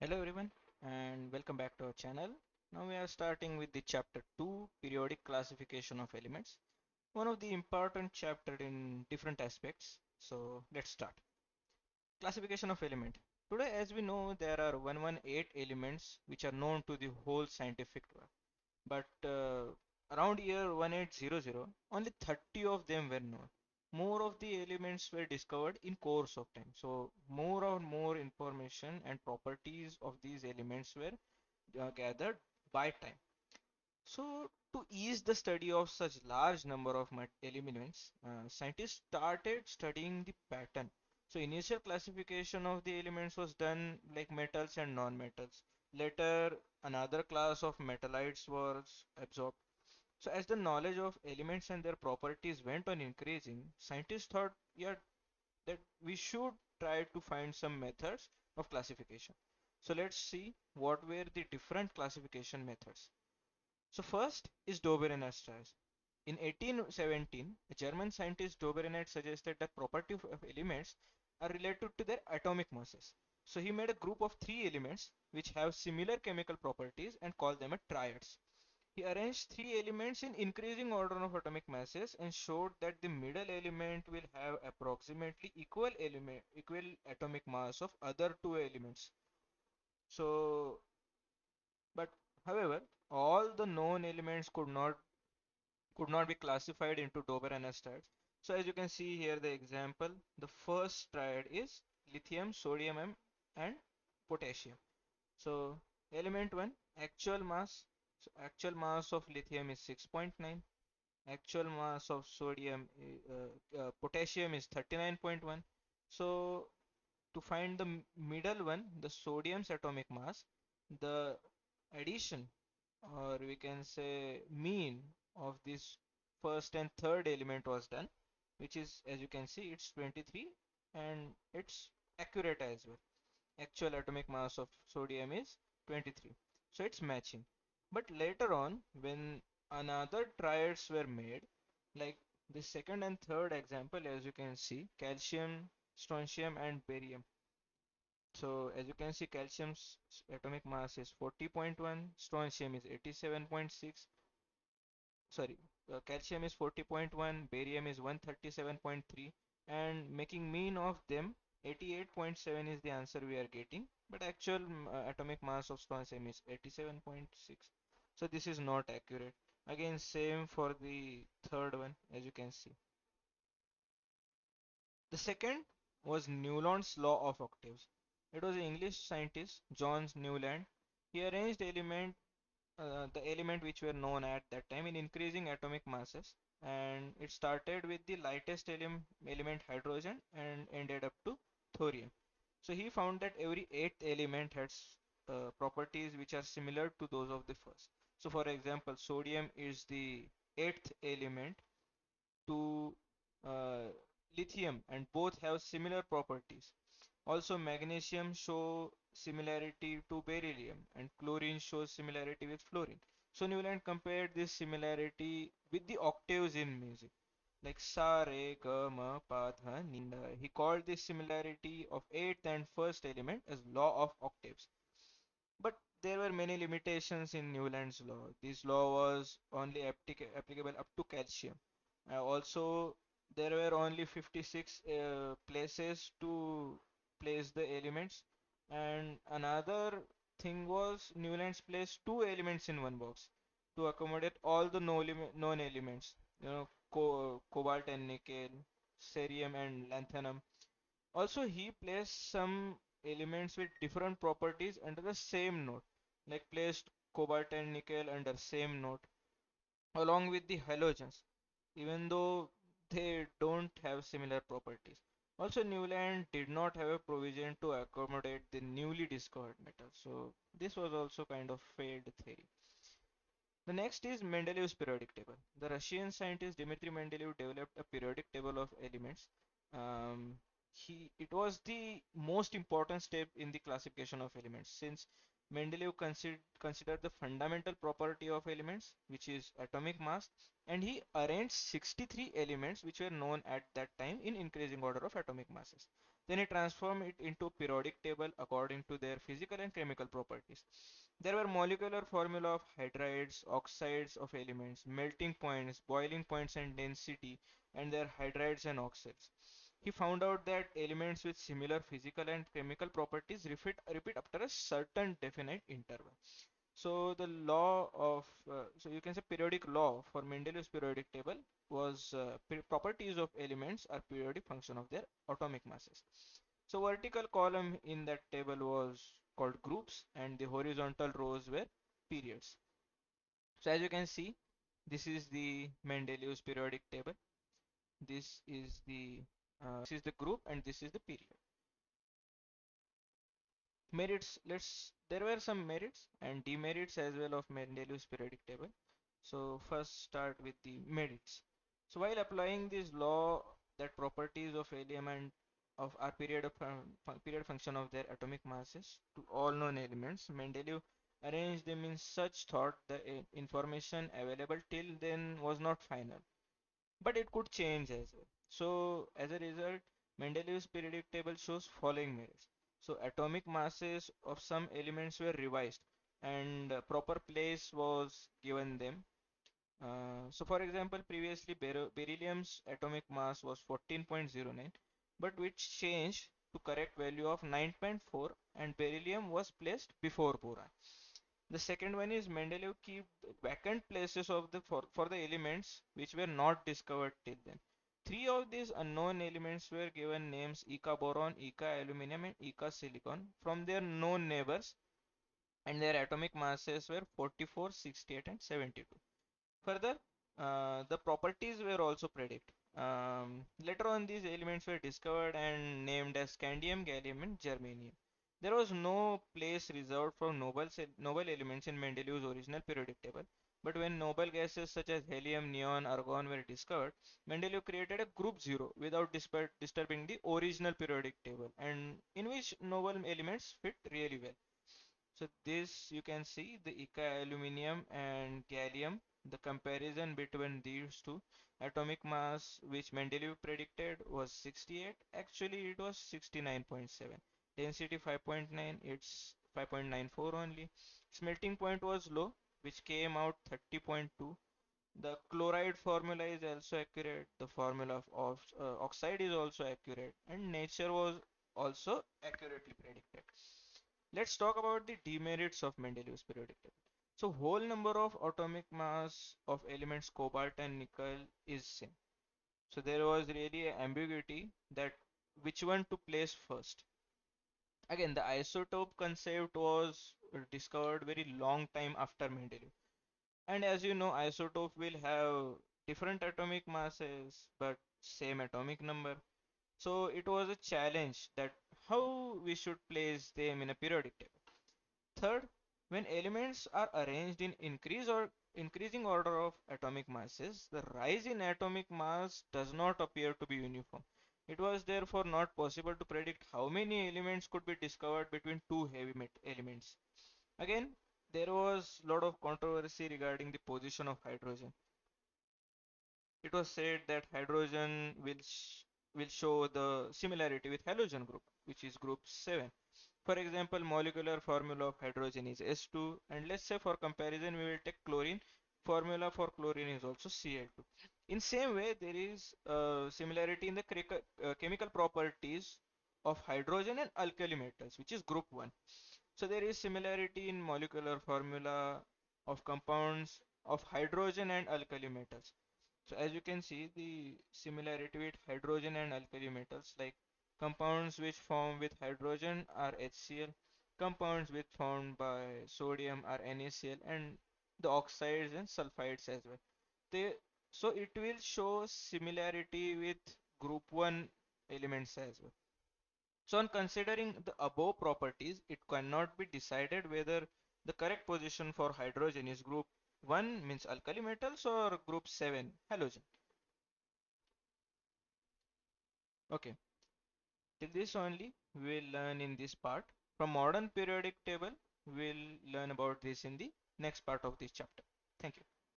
Hello everyone and welcome back to our channel. Now we are starting with the chapter 2 periodic classification of elements. One of the important chapter in different aspects. So let's start. Classification of element. Today as we know there are 118 elements which are known to the whole scientific world. But around year 1800 only 30 of them were known. More of the elements were discovered in course of time. So more and more information and properties of these elements were gathered by time. So, to ease the study of such large number of elements, scientists started studying the pattern. So, initial classification of the elements was done like metals and non-metals. Later, another class of metalloids was absorbed. So, as the knowledge of elements and their properties went on increasing, scientists thought, yeah, that we should try to find some methods of classification. So, let's see what were the different classification methods. So first is Dobereiner Triads. In 1817, a German scientist Dobereiner suggested that properties of elements are related to their atomic masses. So he made a group of three elements which have similar chemical properties and called them a triads. He arranged three elements in increasing order of atomic masses and showed that the middle element will have approximately equal atomic mass of other two elements. So, but however, all the known elements could not be classified into Dobereiner triads. So as you can see here the example, the first triad is lithium, sodium, and potassium. So element 1, actual mass. So actual mass of lithium is 6.9. Actual mass of potassium is 39.1. So to find the middle one, the sodium's atomic mass, the addition or we can say mean of this first and third element was done, which is as you can see it's 23 and it's accurate as well. Actual atomic mass of sodium is 23, so it's matching. But later on when another triads were made, like the second and third example, as you can see calcium, strontium and barium. So as you can see, calcium's atomic mass is 40.1, strontium is 87.6. Sorry, calcium is 40.1, barium is 137.3, and making mean of them 88.7 is the answer we are getting. But actual atomic mass of strontium is 87.6. So this is not accurate. Again, same for the third one, as you can see. The second was Newlands Law of Octaves. It was an English scientist, John Newland. He arranged the element which were known at that time in increasing atomic masses, and it started with the lightest element hydrogen and ended up to thorium. So he found that every eighth element has properties which are similar to those of the first. So for example, sodium is the eighth element to uh, lithium and both have similar properties. Also magnesium show similarity to beryllium and chlorine shows similarity with fluorine. So Newland compared this similarity with the octaves in music like sa, re, ga, ma, pa, dha, ni, and he called this similarity of eighth and first element as law of octaves. But there were many limitations in Newland's law. This law was only applicable up to calcium. Also, there were only 56 places to place the elements, and another thing was Newland's placed two elements in one box to accommodate all the known elements, cobalt and nickel, cerium and lanthanum. Also, he placed some elements with different properties under the same node, like placed cobalt and nickel under same node, along with the halogens, even though they don't have similar properties. Also, Newland did not have a provision to accommodate the newly discovered metals, so this was also kind of failed theory. The next is Mendeleev's periodic table. The Russian scientist Dmitry Mendeleev developed a periodic table of elements. It was the most important step in the classification of elements since Mendeleev considered the fundamental property of elements, which is atomic mass, and he arranged 63 elements which were known at that time in increasing order of atomic masses. Then he transformed it into periodic table according to their physical and chemical properties. There were molecular formula of hydrides, oxides of elements, melting points, boiling points and density, and their hydrides and oxides. He found out that elements with similar physical and chemical properties repeat after a certain definite interval. So the law of, so you can say periodic law for Mendeleev's periodic table was properties of elements are periodic function of their atomic masses. So vertical column in that table was called groups and the horizontal rows were periods. So as you can see, this is the Mendeleev's periodic table. This is the group and this is the period. Merits, there were some merits and demerits as well of Mendeleev's periodic table. So first start with the merits. So while applying this law that properties of element of are period function of their atomic masses to all known elements, Mendeleev arranged them in such thought the information available till then was not final, but it could change as well. So as a result, Mendeleev's periodic table shows following merits. So atomic masses of some elements were revised and proper place was given them. So for example, previously beryllium's atomic mass was 14.09, but which changed to correct value of 9.4 and beryllium was placed before boron. The second one is Mendeleev keep vacant places of for the elements which were not discovered till then. Three of these unknown elements were given names Eka boron, Eka aluminum, and Eka silicon from their known neighbors, and their atomic masses were 44, 68, and 72. Further, the properties were also predicted. Later on, these elements were discovered and named as scandium, gallium, and germanium. There was no place reserved for noble elements in Mendeleev's original periodic table, but when noble gases such as helium, neon, argon were discovered, Mendeleev created a group 0 without disturbing the original periodic table, and in which noble elements fit really well. So this you can see the Eka aluminum and gallium, the comparison between these two. Atomic mass which Mendeleev predicted was 68, actually it was 69.7. Density 5.9, it's 5.94 only. Smelting point was low, which came out 30.2. The chloride formula is also accurate, the formula of oxide is also accurate, and nature was also accurately predicted. Let's talk about the demerits of Mendeleev's periodic table. So whole number of atomic mass of elements cobalt and nickel is same. So there was really an ambiguity that which one to place first. Again, the isotope concept was discovered very long time after Mendeleev. And as you know, isotope will have different atomic masses but same atomic number. So it was a challenge that how we should place them in a periodic table. Third, when elements are arranged in increasing order of atomic masses, the rise in atomic mass does not appear to be uniform. It was therefore not possible to predict how many elements could be discovered between two heavy elements. Again, there was a lot of controversy regarding the position of hydrogen. It was said that hydrogen will show the similarity with halogen group, which is group 7. For example, molecular formula of hydrogen is S2, and let's say for comparison we will take chlorine. Formula for chlorine is also Cl2. In same way, there is similarity in the chemical properties of hydrogen and alkali metals, which is group 1. So there is similarity in molecular formula of compounds of hydrogen and alkali metals. So as you can see, the similarity with hydrogen and alkali metals, like compounds which form with hydrogen are HCl, compounds which formed by sodium are NaCl, and the oxides and sulfides as well. They, so it will show similarity with group 1 elements as well. So on considering the above properties, it cannot be decided whether the correct position for hydrogen is group 1 means alkali metals or group 7 halogen. Okay, till this only we will learn in this part. From modern periodic table, we will learn about this in the next part of this chapter. Thank you.